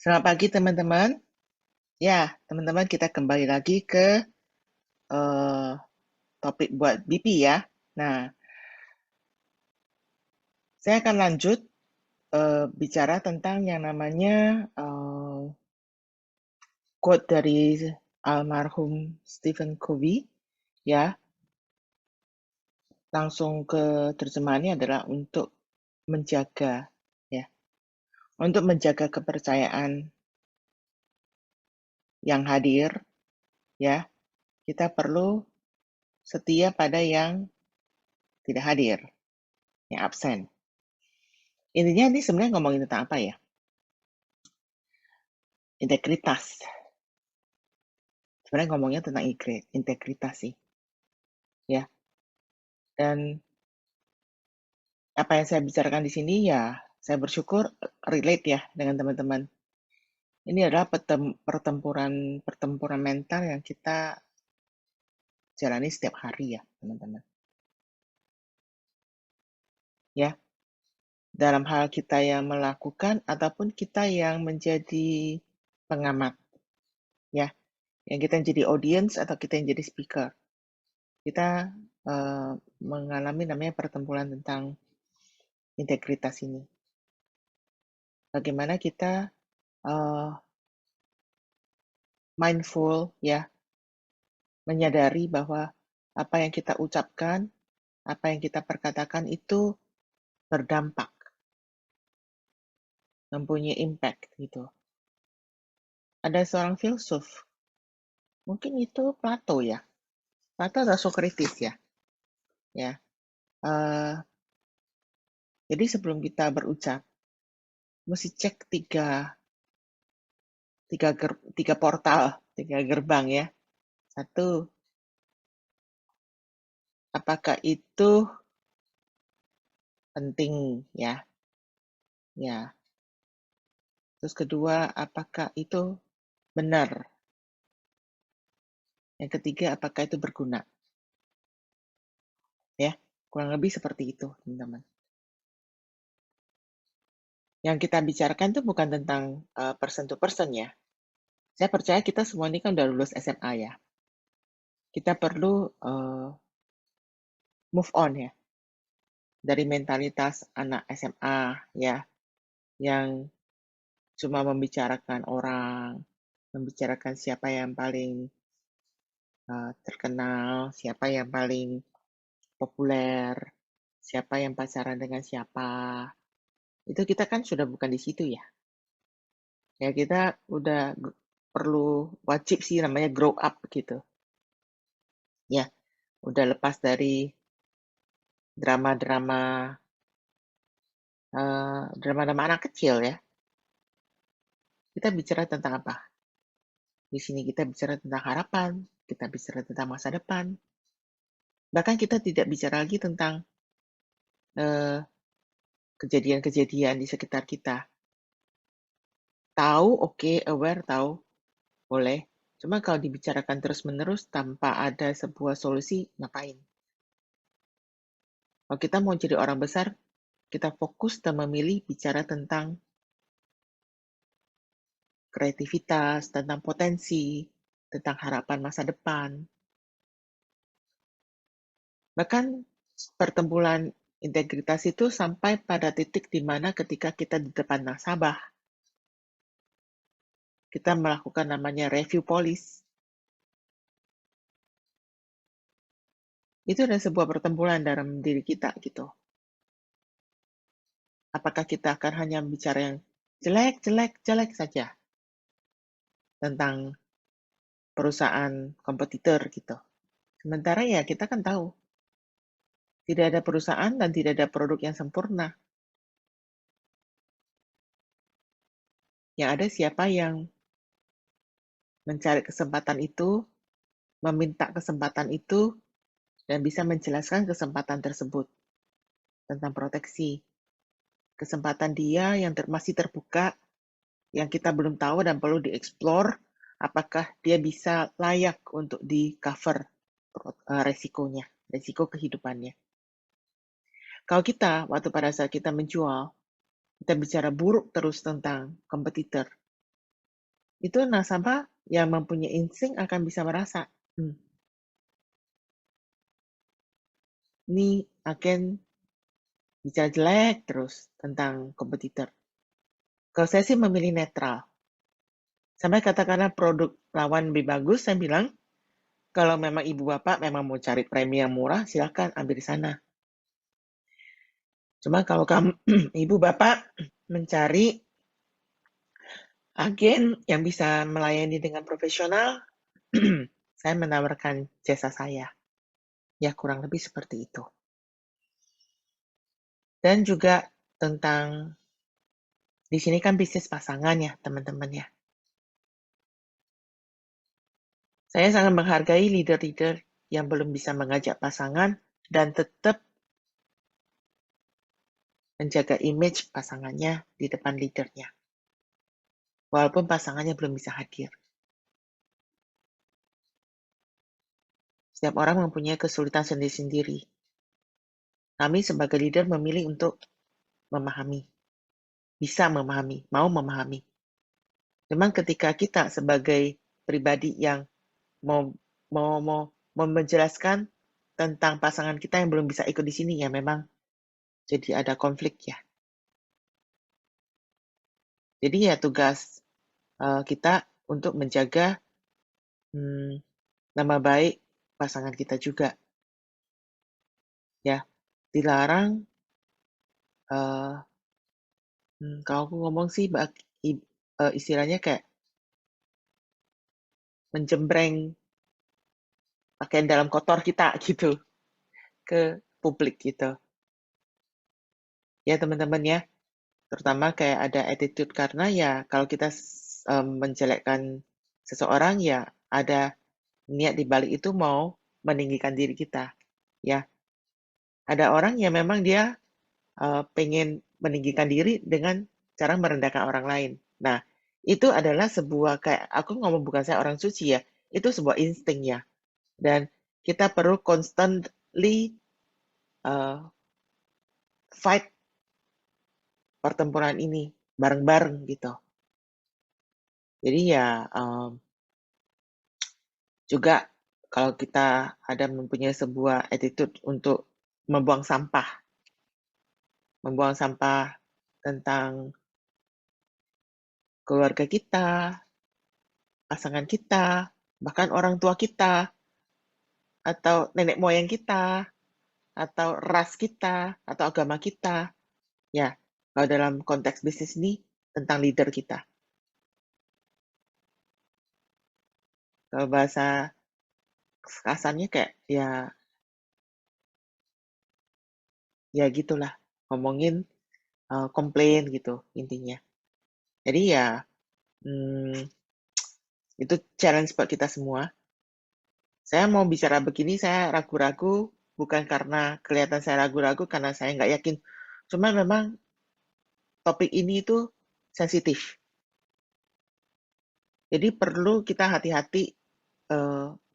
Selamat pagi teman-teman. Ya, teman-teman kita kembali lagi ke uh, topik buat BP ya. Nah, saya akan lanjut bicara tentang yang namanya quote dari almarhum Stephen Covey ya. Langsung ke terjemahannya adalah untuk menjaga ya, untuk menjaga kepercayaan yang hadir ya. Kita perlu setia pada yang tidak hadir, yang absen. Intinya ini sebenarnya ngomongin tentang apa ya? Integritas. Sebenarnya ngomongnya tentang integritas sih, ya. Dan apa yang saya bicarakan di sini ya, saya bersyukur relate ya dengan teman-teman. Ini adalah pertempuran mental yang kita jalani setiap hari ya, teman-teman. Ya, dalam hal kita yang melakukan ataupun kita yang menjadi pengamat, ya, yang kita yang jadi audience atau kita yang jadi speaker. Kita mengalami namanya pertempuran tentang integritas ini. Bagaimana kita mindful ya, menyadari bahwa apa yang kita ucapkan, apa yang kita perkatakan itu berdampak, mempunyai impact gitu. Ada seorang filsuf, mungkin itu Plato ya. Plato atau Socrates ya. Ya. Jadi sebelum kita berucap, mesti cek tiga portal, tiga gerbang ya. Satu, apakah itu penting ya? Ya. Terus kedua, apakah itu benar? Yang ketiga, apakah itu berguna? Ya, kurang lebih seperti itu, teman-teman. Yang kita bicarakan itu bukan tentang person to person ya. Saya percaya kita semua ini kan udah lulus SMA ya. Kita perlu move on ya dari mentalitas anak SMA ya, yang cuma membicarakan orang, membicarakan siapa yang paling terkenal, siapa yang paling populer, siapa yang pacaran dengan siapa. Itu kita kan sudah bukan di situ ya. Ya kita udah perlu wajib sih namanya grow up gitu. Ya, udah lepas dari drama-drama drama-drama anak kecil ya. Kita bicara tentang apa? Di sini kita bicara tentang harapan, kita bicara tentang masa depan. Bahkan kita tidak bicara lagi tentang kejadian-kejadian di sekitar kita. Tahu, oke, aware, tahu, boleh. Cuma kalau dibicarakan terus-menerus tanpa ada sebuah solusi, ngapain? Kalau kita mau jadi orang besar, kita fokus dan memilih bicara tentang kreativitas, tentang potensi, tentang harapan masa depan. Bahkan pertempuran integritas itu sampai pada titik di mana ketika kita di depan nasabah, kita melakukan namanya review policy. Itu adalah sebuah pertempuran dalam diri kita gitu. Apakah kita akan hanya bicara yang jelek saja tentang perusahaan kompetitor gitu. Sementara ya kita kan tahu, tidak ada perusahaan dan tidak ada produk yang sempurna. Yang ada siapa yang mencari kesempatan itu, meminta kesempatan itu, dan bisa menjelaskan kesempatan tersebut tentang proteksi. Kesempatan dia yang masih terbuka, yang kita belum tahu dan perlu dieksplor, apakah dia bisa layak untuk di-cover resikonya, resiko kehidupannya. Kalau kita, waktu pada saat kita menjual, kita bicara buruk terus tentang kompetitor, itu nasabah yang mempunyai insting akan bisa merasa, ini agen bicara jelek terus tentang kompetitor. Kalau saya sih memilih netral. Sampai katakanlah produk lawan lebih bagus, saya bilang, kalau memang ibu bapak memang mau cari premi yang murah, silakan ambil di sana. Cuma kalau kamu ibu bapak mencari agen yang bisa melayani dengan profesional, saya menawarkan jasa saya. Ya kurang lebih seperti itu. Dan juga tentang di sini kan bisnis pasangan ya, teman-teman ya. Saya sangat menghargai leader-leader yang belum bisa mengajak pasangan dan tetap menjaga image pasangannya di depan leadernya. Walaupun pasangannya belum bisa hadir. Setiap orang mempunyai kesulitan sendiri-sendiri. Kami sebagai leader memilih untuk memahami. Bisa memahami, mau memahami. Memang ketika kita sebagai pribadi yang mau menjelaskan tentang pasangan kita yang belum bisa ikut di sini, ya memang jadi ada konflik ya. Jadi ya tugas kita untuk menjaga nama baik pasangan kita juga. Ya, dilarang kalau aku ngomong sih istilahnya kayak menjembreng pakaian dalam kotor kita gitu ke publik gitu. Ya teman-teman ya, terutama kayak ada attitude karena ya kalau kita menjelekkan seseorang ya ada niat di balik itu mau meninggikan diri kita. Ya, ada orang yang memang dia pengen meninggikan diri dengan cara merendahkan orang lain. Nah, itu adalah sebuah kayak aku ngomong bukan saya orang suci ya, itu sebuah insting ya. Dan kita perlu constantly fight pertempuran ini bareng-bareng gitu. Jadi ya juga kalau kita ada mempunyai sebuah attitude untuk membuang sampah tentang keluarga kita, pasangan kita, bahkan orang tua kita, atau nenek moyang kita, atau ras kita, atau agama kita. Ya, kalau dalam konteks bisnis ini tentang leader kita. Kalau bahasa kasarnya kayak ya gitulah, ngomongin komplain gitu intinya. Jadi ya itu challenge buat kita semua. Saya mau bicara begini, saya ragu-ragu, bukan karena kelihatan saya ragu-ragu, karena saya nggak yakin. Cuma memang topik ini itu sensitif. Jadi perlu kita hati-hati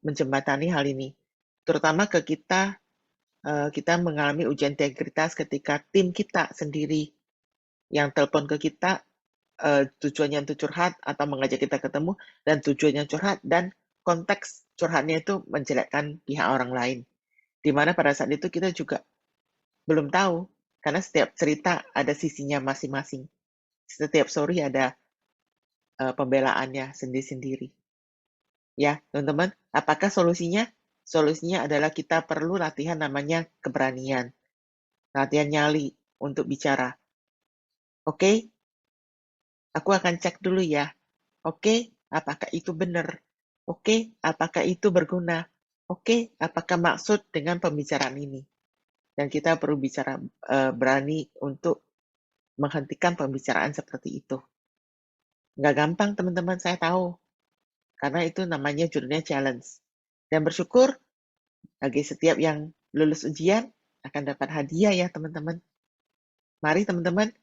menjembatani hal ini. Terutama ke kita, kita mengalami ujian integritas ketika tim kita sendiri yang telepon ke kita, tujuannya untuk curhat atau mengajak kita ketemu, dan tujuannya curhat, dan konteks curhatnya itu menjelekkan pihak orang lain. Di mana pada saat itu kita juga belum tahu, karena setiap cerita ada sisinya masing-masing. Setiap story ada pembelaannya sendiri-sendiri. Ya, teman-teman, apakah solusinya? Solusinya adalah kita perlu latihan namanya keberanian. Latihan nyali untuk bicara. Oke, aku akan cek dulu ya. Oke, apakah itu benar? Oke, apakah itu berguna? Oke, apakah maksud dengan pembicaraan ini? Dan kita perlu berani untuk menghentikan pembicaraan seperti itu. Nggak gampang, teman-teman, saya tahu. Karena itu namanya judulnya challenge. Dan bersyukur bagi setiap yang lulus ujian akan dapat hadiah ya, teman-teman. Mari, teman-teman,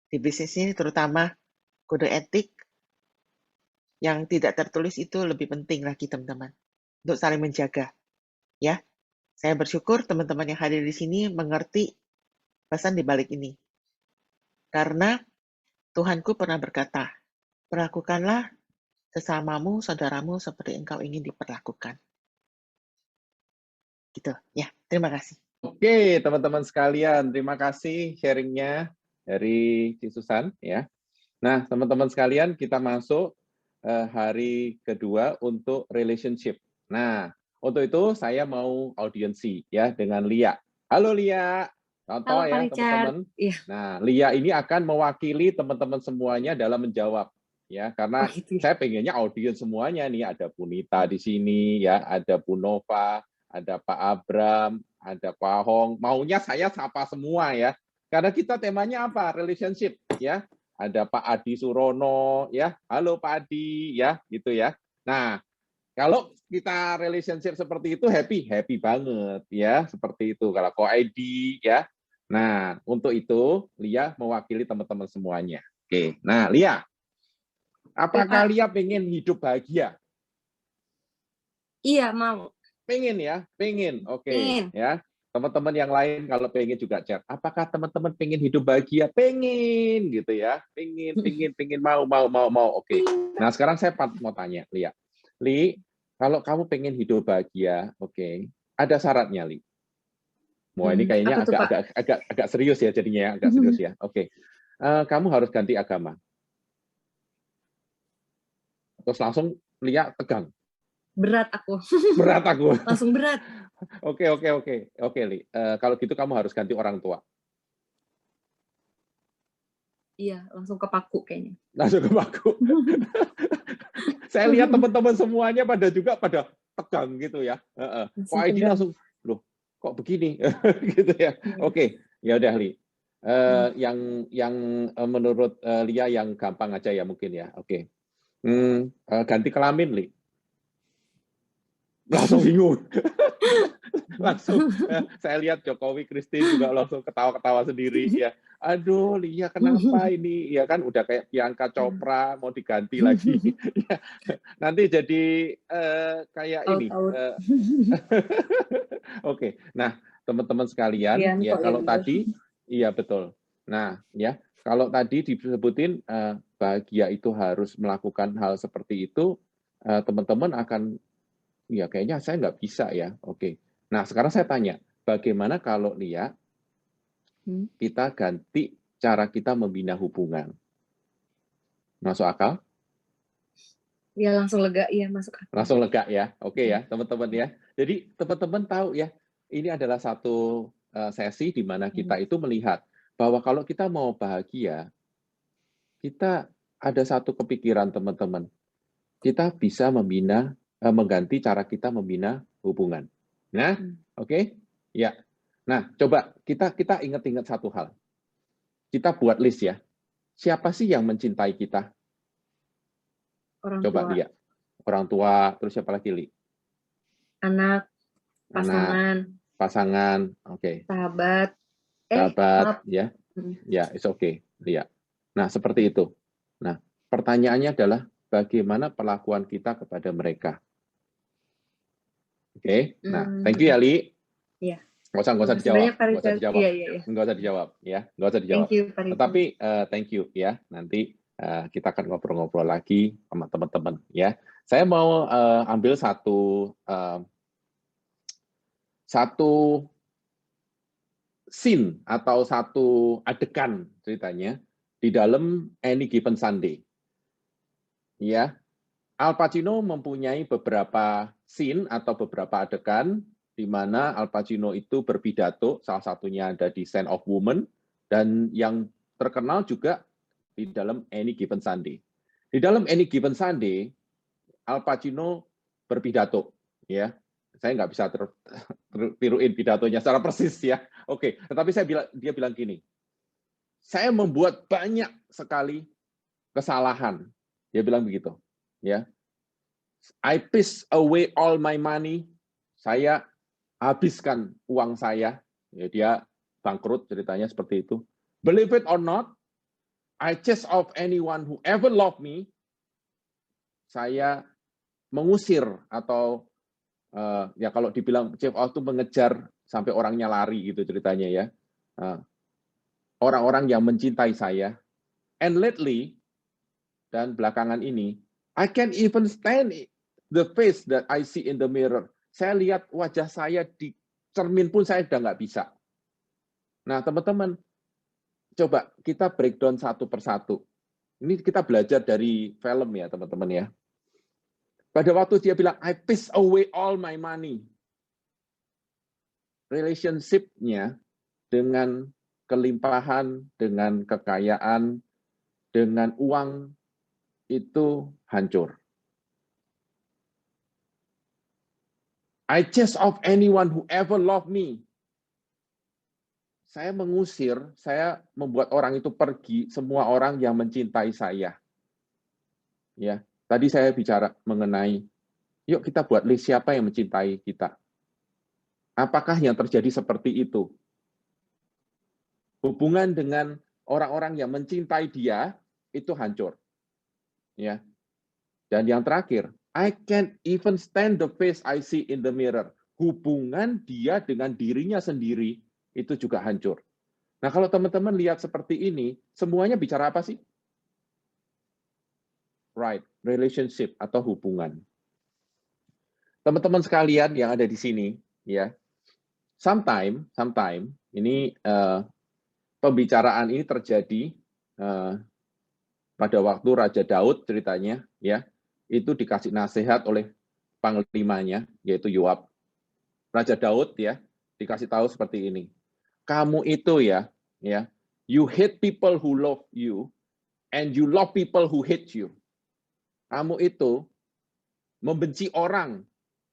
di bisnis ini terutama kode etik yang tidak tertulis itu lebih penting lagi, teman-teman. Untuk saling menjaga. Ya, saya bersyukur teman-teman yang hadir di sini mengerti pesan di balik ini. Karena Tuhanku pernah berkata, perlakukanlah sesamamu, saudaramu seperti engkau ingin diperlakukan. Gitu ya. Terima kasih. Oke, teman-teman sekalian, terima kasih sharingnya dari Ci Susan ya. Nah, teman-teman sekalian, kita masuk hari kedua untuk relationship. Nah, untuk itu saya mau audiensi ya dengan Lia. Halo Lia, contoh Halo Pak ya Richard. teman-teman. Iya. Nah, Lia ini akan mewakili teman-teman semuanya dalam menjawab ya, karena gitu. saya pengennya audiens semuanya nih, ada Punita di sini ya, ada Bu Nova, ada Pak Abram, ada Pak Hong. Maunya saya sapa semua ya, karena kita temanya apa? Relationship ya. Ada Pak Adi Surono ya, halo Pak Adi ya, gitu ya. Nah, kalau kita relationship seperti itu happy banget ya, seperti itu. Kalau ID ya. Nah, untuk itu Lia mewakili teman-teman semuanya. Oke, nah Lia, apakah Lia pengen hidup bahagia? Iya, mau. Pengen ya, pengen. Oke, Pengen. ya. Teman-teman yang lain kalau pengen juga chat. Apakah teman-teman pengen hidup bahagia? Pengen gitu ya. Pengen mau. Oke. Nah, sekarang saya mau tanya, Lia. Li, kalau kamu pengen hidup bahagia, oke. Ada syaratnya, Li. Wah, ini kayaknya agak serius ya jadinya ya, agak serius ya. Oke. Kamu harus ganti agama. Terus langsung Lia tegang. Berat aku. Berat aku. Langsung berat. Oke, Li. Kalau gitu kamu harus ganti orang tua. Iya, langsung kepaku kayaknya. Langsung kepaku. Saya lihat teman-teman semuanya pada tegang gitu ya. Kok ID langsung, loh, kok begini? Gitu ya. Oke, ya udah Li. Yang menurut Lia yang gampang aja ya mungkin ya. Oke. Ganti kelamin, Li. Langsung bingung. Langsung saya lihat Jokowi Christine juga langsung ketawa-ketawa sendiri ya. Aduh, Lia kenapa ini? Ya kan udah kayak Priyanka Chopra mau diganti lagi. Nanti jadi kayak ini. Oke. Nah, teman-teman sekalian, ya kalau tadi iya betul. Nah, ya, kalau tadi disebutin bahagia itu harus melakukan hal seperti itu, teman-teman akan ya kayaknya saya nggak bisa ya. Oke. Nah, sekarang saya tanya, bagaimana kalau Lia kita ganti cara kita membina hubungan? Masuk akal? Ya langsung lega, ya masuk akal. Langsung lega ya. Oke ya, teman-teman ya. Jadi teman-teman tahu ya, ini adalah satu sesi di mana kita itu melihat bahwa kalau kita mau bahagia, kita ada satu kepikiran teman-teman. Kita bisa mengganti cara kita membina hubungan. Nah, oke? Ya. Nah, coba kita ingat-ingat satu hal. Kita buat list ya. Siapa sih yang mencintai kita? Coba lihat. Orang tua, terus siapa lagi, Li? Anak, pasangan, oke. Sahabat, ya. Ya, it's okay, lihat. Nah, seperti itu. Nah, pertanyaannya adalah bagaimana perlakuan kita kepada mereka? Oke. Nah, thank you ya, Li. Iya. Nggak usah dijawab. Nggak usah dijawab. Iya. Nggak usah dijawab, ya. Nggak usah dijawab. Thank you, Tetapi thank you ya. Nanti kita akan ngobrol-ngobrol lagi sama teman-teman ya. Saya mau ambil satu scene atau satu adegan ceritanya di dalam Any Given Sunday. Ya, Al Pacino mempunyai beberapa scene atau beberapa adegan di mana Al Pacino itu berpidato, salah satunya ada di Scent of Woman, dan yang terkenal juga di dalam Any Given Sunday. Di dalam Any Given Sunday, Al Pacino berpidato, ya. Saya nggak bisa tiruin pidatonya secara persis ya. Oke, tetapi dia bilang gini, saya membuat banyak sekali kesalahan. Dia bilang begitu, ya. I piss away all my money. Saya habiskan uang saya. Ya, dia bangkrut ceritanya seperti itu. Believe it or not, I chase off anyone who ever loved me. Saya mengusir atau ya kalau dibilang chase off itu mengejar sampai orangnya lari gitu ceritanya ya. Orang-orang yang mencintai saya. And lately, dan belakangan ini, I can't even stand the face that I see in the mirror. Saya lihat wajah saya di cermin pun saya udah nggak bisa. Nah, teman-teman, coba kita breakdown satu persatu. Ini kita belajar dari film ya, teman-teman ya. Pada waktu dia bilang, I piss away all my money. Relationship-nya dengan kelimpahan, dengan kekayaan, dengan uang, itu hancur. I chase off anyone who ever loved me. Saya mengusir, saya membuat orang itu pergi, semua orang yang mencintai saya. Ya, tadi saya bicara mengenai, yuk kita buat list siapa yang mencintai kita. Apakah yang terjadi seperti itu? Hubungan dengan orang-orang yang mencintai dia itu hancur. Ya. Dan yang terakhir, I can't even stand the face I see in the mirror. Hubungan dia dengan dirinya sendiri itu juga hancur. Nah, kalau teman-teman lihat seperti ini, semuanya bicara apa sih? Right, relationship atau hubungan. Teman-teman sekalian yang ada di sini, ya, sometime ini pembicaraan ini terjadi pada waktu Raja Daud ceritanya, ya, itu dikasih nasihat oleh panglimanya, yaitu Yoab. Raja Daud ya dikasih tahu seperti ini. Kamu itu ya, you hate people who love you, and you love people who hate you. Kamu itu membenci orang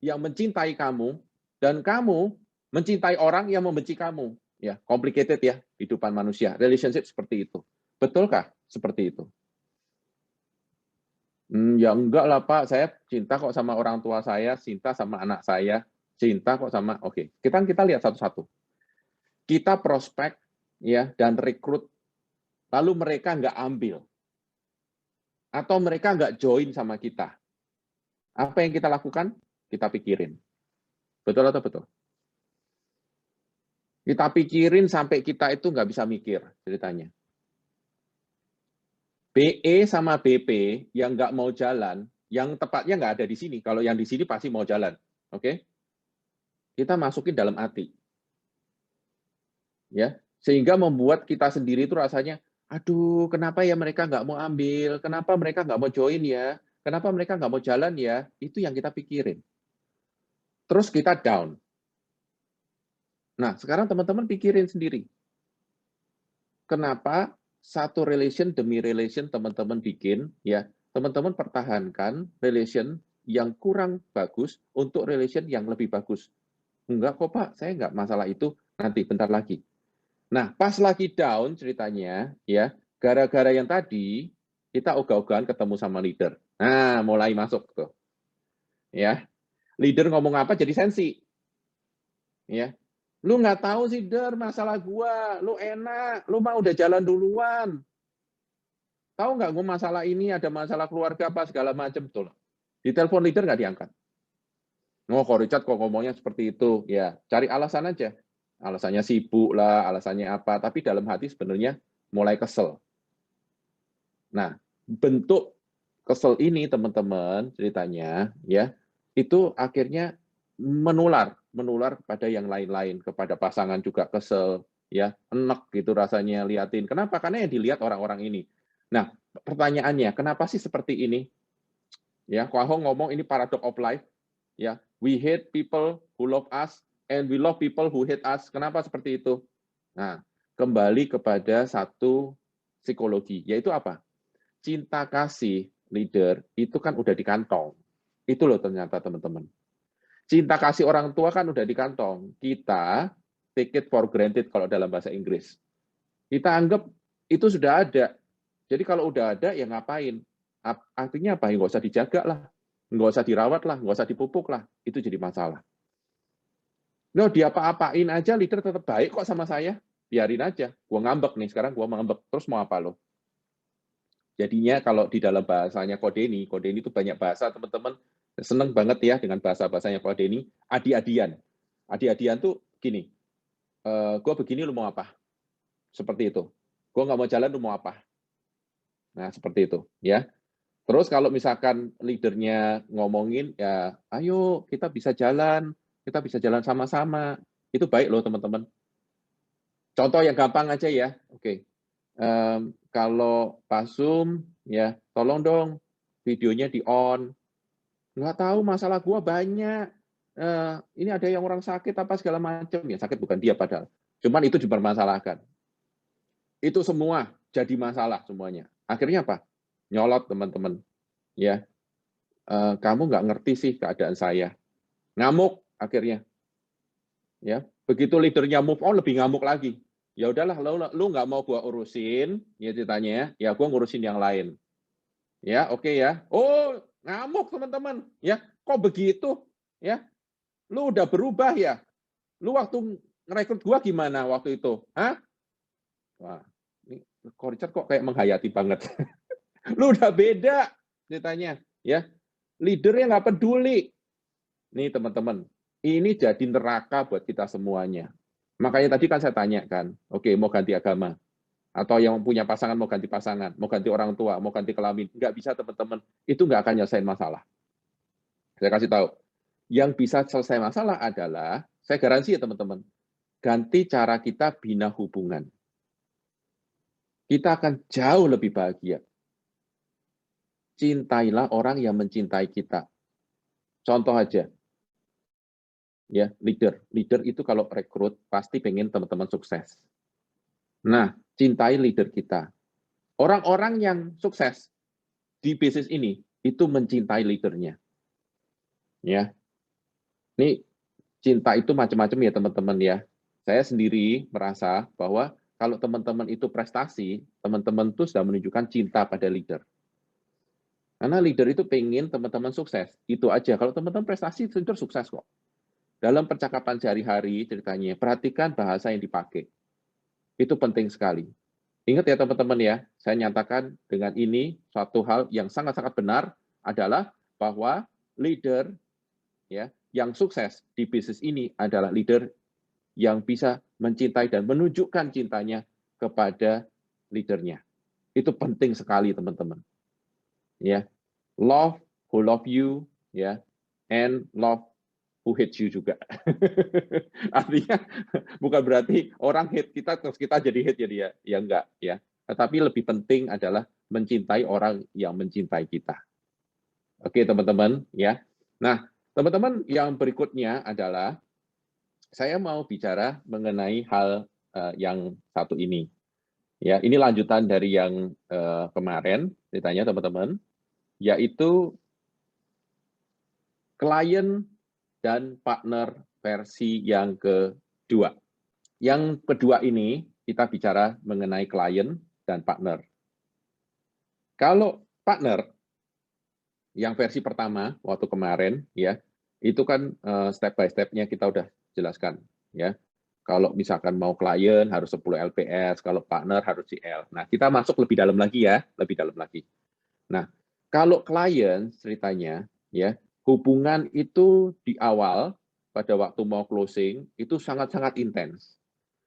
yang mencintai kamu, dan kamu mencintai orang yang membenci kamu. Ya, complicated ya kehidupan manusia. Relationship seperti itu. Betulkah seperti itu? Ya enggak lah Pak, saya cinta kok sama orang tua saya, cinta sama anak saya, cinta kok sama, oke. Kita lihat satu-satu. Kita prospek ya dan rekrut, lalu mereka nggak ambil. Atau mereka nggak join sama kita. Apa yang kita lakukan? Kita pikirin. Betul atau betul? Kita pikirin sampai kita itu nggak bisa mikir ceritanya. BE sama BP yang nggak mau jalan, yang tepatnya nggak ada di sini. Kalau yang di sini pasti mau jalan. Oke? Kita masukin dalam hati. Ya, sehingga membuat kita sendiri itu rasanya, aduh, kenapa ya mereka nggak mau ambil? Kenapa mereka nggak mau join ya? Kenapa mereka nggak mau jalan ya? Itu yang kita pikirin. Terus kita down. Nah, sekarang teman-teman pikirin sendiri. Kenapa satu relation demi relation teman-teman bikin, ya, teman-teman pertahankan relation yang kurang bagus untuk relation yang lebih bagus. Enggak kok Pak, saya enggak masalah itu, nanti bentar lagi. Nah, pas lagi down ceritanya, ya, gara-gara yang tadi, kita ogah-ogahan ketemu sama leader. Nah, mulai masuk tuh. Ya, leader ngomong apa jadi sensi. Ya, lu nggak tahu sih, Der, masalah gua. Lu enak, lu mah udah jalan duluan. Tahu nggak gua masalah ini, ada masalah keluarga apa, segala macam tuh. Di telepon leader nggak diangkat. Oh, kok Richard kok ngomongnya seperti itu. Ya, cari alasan aja. Alasannya sibuk lah, alasannya apa. Tapi dalam hati sebenarnya mulai kesel. Nah, bentuk kesel ini teman-teman ceritanya ya, itu akhirnya menular kepada yang lain-lain, kepada pasangan juga kesel ya, enek gitu rasanya liatin. Kenapa? Karena yang dilihat orang-orang ini. Nah, pertanyaannya, kenapa sih seperti ini? Ya, Ko Ahong ngomong ini paradox of life. Ya, we hate people who love us and we love people who hate us. Kenapa seperti itu? Nah, kembali kepada satu psikologi, yaitu apa? Cinta kasih leader itu kan udah di kantong. Itu loh ternyata teman-teman. Cinta kasih orang tua kan udah di kantong. Kita take it for granted kalau dalam bahasa Inggris. Kita anggap itu sudah ada. Jadi kalau udah ada ya ngapain? Artinya apa? Ya nggak usah dijaga lah. Nggak usah dirawat lah, nggak usah dipupuk lah. Itu jadi masalah. No, dia apa-apain aja leader tetap baik kok sama saya. Biarin aja. Gua ngambek nih, sekarang gua ngambek. Terus mau apa lo? Jadinya kalau di dalam bahasanya Kodeni itu banyak bahasa, teman-teman seneng banget ya dengan bahasa-bahasanya Kodeni, adi-adian. Adi-adian tuh gini, gue begini lu mau apa? Seperti itu. Gue nggak mau jalan, lu mau apa? Nah, seperti itu. Ya. Terus kalau misalkan leadernya ngomongin, ya ayo kita bisa jalan sama-sama. Itu baik loh teman-teman. Contoh yang gampang aja ya, oke. Kalau Pak Sum, ya tolong dong videonya di on. Nggak tahu masalah gua banyak. Ini ada yang orang sakit apa segala macam, ya sakit bukan dia padahal. Cuman itu dipermasalahkan. Itu semua jadi masalah semuanya. Akhirnya apa? Nyolot teman-teman. Ya, kamu nggak ngerti sih keadaan saya. Ngamuk akhirnya. Ya, begitu leadernya move on lebih ngamuk lagi. Ya udahlah, lu nggak mau gua urusin, ya ceritanya, ya gua ngurusin yang lain. Ya, oke ya. Oh, ngamuk teman-teman. Ya, kok begitu? Ya, lu udah berubah ya. Lu waktu ngerekrut gua gimana waktu itu? Hah? Wah, ini kok Richard kok kayak menghayati banget. Lu udah beda ceritanya, ya. Leadernya nggak peduli. Nih teman-teman, ini jadi neraka buat kita semuanya. Makanya tadi kan saya tanya kan, oke mau ganti agama, atau yang punya pasangan mau ganti pasangan, mau ganti orang tua, mau ganti kelamin, nggak bisa teman-teman, itu nggak akan nyelesain masalah. Saya kasih tahu, yang bisa selesai masalah adalah, saya garansi ya teman-teman, ganti cara kita bina hubungan. Kita akan jauh lebih bahagia. Cintailah orang yang mencintai kita. Contoh aja, ya leader itu kalau rekrut pasti pengen teman-teman sukses. Nah, cintai leader kita. Orang-orang yang sukses di bisnis ini itu mencintai leadernya. Ya, ini cinta itu macam-macam ya teman-teman ya. Saya sendiri merasa bahwa kalau teman-teman itu prestasi, teman-teman itu sudah menunjukkan cinta pada leader. Karena leader itu pengen teman-teman sukses. Itu aja. Kalau teman-teman prestasi, leader sukses kok. Dalam percakapan sehari-hari ceritanya, perhatikan bahasa yang dipakai. Itu penting sekali. Ingat ya teman-teman ya, saya nyatakan dengan ini suatu hal yang sangat-sangat benar adalah bahwa leader ya yang sukses di bisnis ini adalah leader yang bisa mencintai dan menunjukkan cintanya kepada leadernya. Itu penting sekali teman-teman. Ya, love who love you ya, and love who hate you juga. Artinya bukan berarti orang hate kita terus kita jadi hate jadi ya enggak ya. Tetapi lebih penting adalah mencintai orang yang mencintai kita. Oke teman-teman ya. Nah teman-teman yang berikutnya adalah saya mau bicara mengenai hal yang satu ini. Ya ini lanjutan dari yang kemarin ceritanya teman-teman, yaitu klien dan partner versi yang kedua. Yang kedua ini kita bicara mengenai klien dan partner. Kalau partner yang versi pertama waktu kemarin ya, itu kan step by step-nya kita udah jelaskan ya. Kalau misalkan mau klien harus 10 LPS, kalau partner harus CL. Nah, kita masuk lebih dalam lagi ya, lebih dalam lagi. Nah, kalau klien ceritanya ya, hubungan itu di awal pada waktu mau closing itu sangat-sangat intens.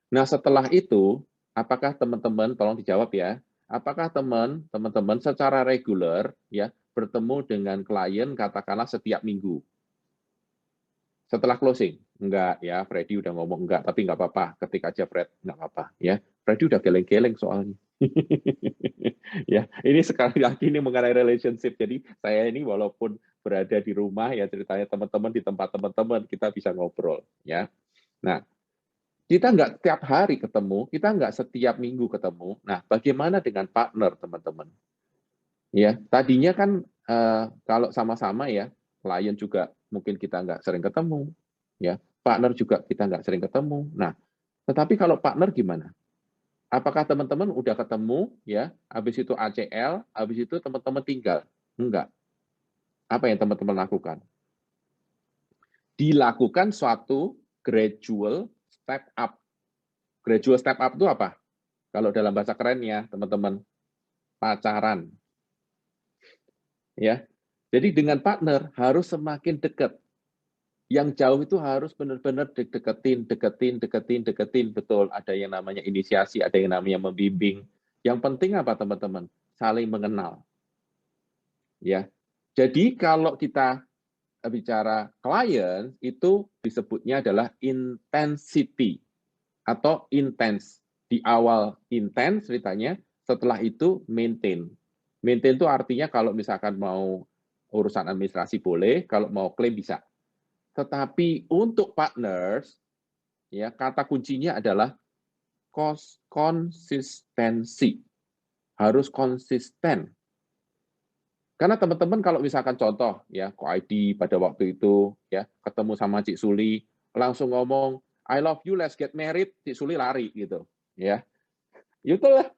Nah, setelah itu apakah teman-teman tolong dijawab ya, apakah teman-teman secara reguler ya bertemu dengan klien katakanlah setiap minggu setelah closing? Enggak ya, Freddy udah ngomong enggak, tapi enggak apa-apa, ketik aja Fred, enggak apa-apa ya. Freddy udah geleng-geleng soalnya. Ya, ini sekali lagi ini mengenai relationship. Jadi saya ini walaupun berada di rumah ya ceritanya teman-teman di tempat teman-teman kita bisa ngobrol ya. Nah, kita nggak tiap hari ketemu, kita nggak setiap minggu ketemu. Nah, bagaimana dengan partner teman-teman? Ya, tadinya kan kalau sama-sama ya, klien juga mungkin kita nggak sering ketemu, ya, partner juga kita nggak sering ketemu. Nah, tetapi kalau partner gimana? Apakah teman-teman udah ketemu, ya, habis itu ACL, habis itu teman-teman tinggal? Enggak. Apa yang teman-teman lakukan? Dilakukan suatu gradual step up. Gradual step up itu apa? Kalau dalam bahasa kerennya, teman-teman, pacaran. Ya, jadi dengan partner harus semakin dekat. Yang jauh itu harus benar-benar deketin, betul. Ada yang namanya inisiasi, ada yang namanya membimbing. Yang penting apa teman-teman? Saling mengenal. Ya. Jadi kalau kita bicara klien itu disebutnya adalah intensity atau intense. Di awal intense ceritanya, setelah itu maintain. Maintain itu artinya kalau misalkan mau urusan administrasi boleh, kalau mau klaim bisa. Tetapi untuk partners, ya kata kuncinya adalah konsistensi. Harus konsisten. Karena teman-teman kalau misalkan contoh ya, ID pada waktu itu ya ketemu sama Cik Suli, langsung ngomong I love you, let's get married, Cik Suli lari gitu, ya. Itulah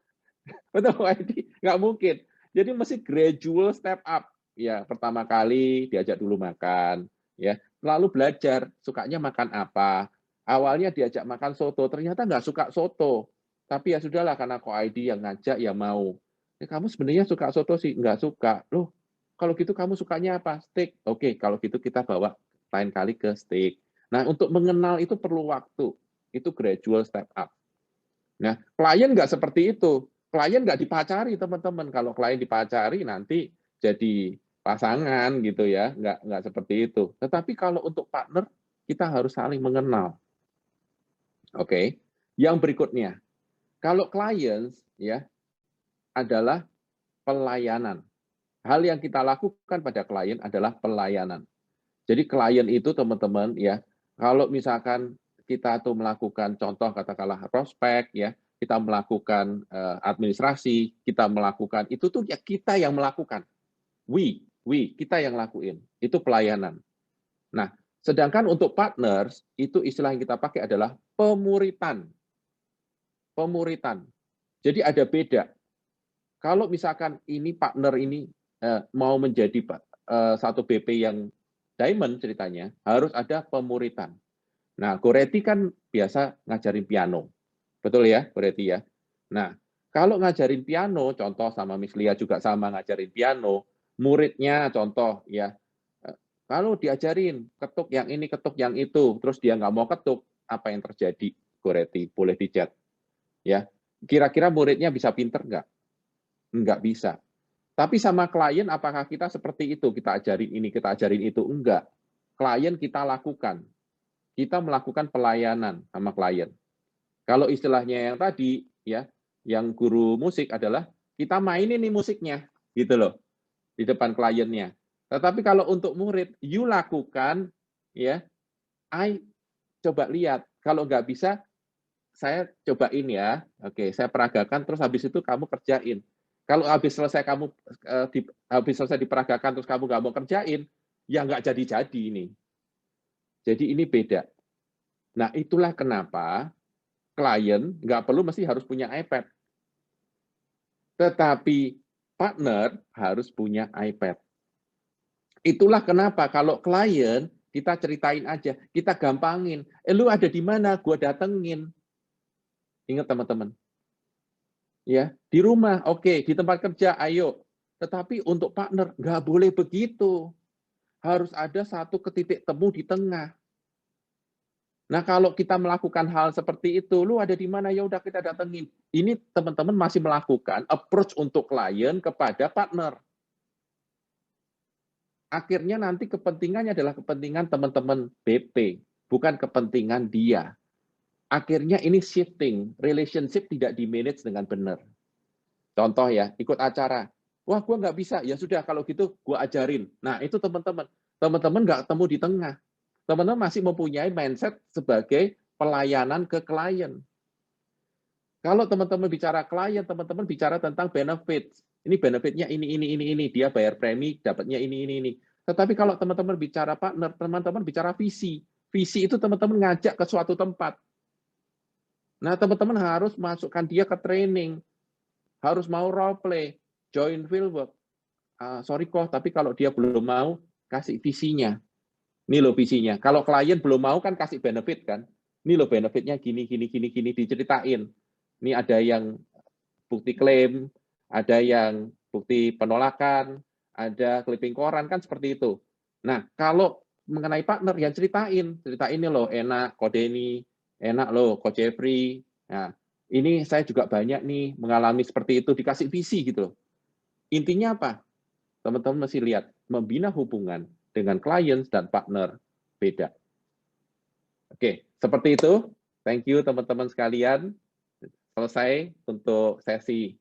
betul ID, nggak mungkin. Jadi mesti gradual step up. Ya, pertama kali diajak dulu makan, ya. Lalu belajar sukanya makan apa. Awalnya diajak makan soto, ternyata nggak suka soto. Tapi ya sudahlah karena ID yang ngajak ya mau. Ya, kamu sebenarnya suka soto sih, nggak suka. Loh, kalau gitu kamu sukanya apa? Steak. Oke, kalau gitu kita bawa lain kali ke steak. Nah, untuk mengenal itu perlu waktu. Itu gradual step up. Nah, klien nggak seperti itu. Klien nggak dipacari, teman-teman. Kalau klien dipacari, nanti jadi pasangan gitu ya. Nggak seperti itu. Tetapi kalau untuk partner, kita harus saling mengenal. Oke. Yang berikutnya, kalau klien ya adalah pelayanan. Hal yang kita lakukan pada klien adalah pelayanan. Jadi klien itu teman-teman ya, kalau misalkan kita tuh melakukan contoh katakanlah prospek ya, kita melakukan administrasi, kita melakukan itu tuh ya kita yang melakukan. Kita yang lakuin. Itu pelayanan. Nah, sedangkan untuk partners itu istilah yang kita pakai adalah pemuritan. Pemuritan. Jadi ada beda. Kalau misalkan ini partner ini mau menjadi satu BP yang diamond ceritanya, harus ada pemuritan. Nah, Goretti kan biasa ngajarin piano. Betul ya, Goretti ya? Nah, kalau ngajarin piano, contoh sama Miss Lia juga sama ngajarin piano, muridnya contoh ya, kalau diajarin ketuk yang ini, ketuk yang itu, terus dia nggak mau ketuk, apa yang terjadi, Goretti? Boleh dicat. Ya, kira-kira muridnya bisa pinter nggak? Nggak bisa. Tapi sama klien, apakah kita seperti itu? Kita ajarin ini, kita ajarin itu? Enggak. Klien kita lakukan. Kita melakukan pelayanan sama klien. Kalau istilahnya yang tadi, ya, yang guru musik adalah kita mainin nih musiknya, gitu loh, di depan kliennya. Tetapi kalau untuk murid, you lakukan, ya, I coba lihat. Kalau nggak bisa, saya cobain ya. Oke, saya peragakan, terus habis itu kamu kerjain. Kalau habis selesai habis selesai diperagakan terus kamu nggak mau kerjain, ya nggak jadi-jadi ini. Jadi ini beda. Nah, itulah kenapa klien nggak perlu mesti harus punya iPad. Tetapi partner harus punya iPad. Itulah kenapa kalau klien kita ceritain aja, kita gampangin. Lu ada di mana? Gua datengin. Ingat teman-teman. Ya, di rumah, oke, di tempat kerja, ayo. Tetapi untuk partner, nggak boleh begitu. Harus ada satu titik temu di tengah. Nah, kalau kita melakukan hal seperti itu, lu ada di mana? Ya udah kita datengin. Ini teman-teman masih melakukan approach untuk klien kepada partner. Akhirnya nanti kepentingannya adalah kepentingan teman-teman BP, bukan kepentingan dia. Akhirnya ini shifting, relationship tidak di-manage dengan benar. Contoh ya, ikut acara. Wah, gue nggak bisa. Ya sudah, kalau gitu gue ajarin. Nah, itu teman-teman. Teman-teman nggak ketemu di tengah. Teman-teman masih mempunyai mindset sebagai pelayanan ke klien. Kalau teman-teman bicara klien, teman-teman bicara tentang benefit. Ini benefitnya ini. Dia bayar premi, dapatnya ini. Tetapi kalau teman-teman bicara partner, teman-teman bicara visi. Visi itu teman-teman ngajak ke suatu tempat. Nah, teman-teman harus masukkan dia ke training. Harus mau role play, join fieldwork. Sorry kok, tapi kalau dia belum mau, kasih visinya. Ini loh visinya. Kalau klien belum mau kan kasih benefit kan. Ini loh benefitnya gini, diceritain. Ini ada yang bukti klaim, ada yang bukti penolakan, ada clipping koran, kan seperti itu. Nah, kalau mengenai partner, yang ceritain ini loh, enak, kode ini, enak loh, Coach Jeffrey. Nah, ini saya juga banyak nih mengalami seperti itu, dikasih visi gitu loh. Intinya apa? teman-teman mesti lihat, membina hubungan dengan klien dan partner beda. Oke, seperti itu. Thank you teman-teman sekalian. Selesai untuk sesi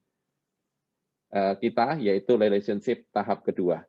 kita, yaitu relationship tahap kedua.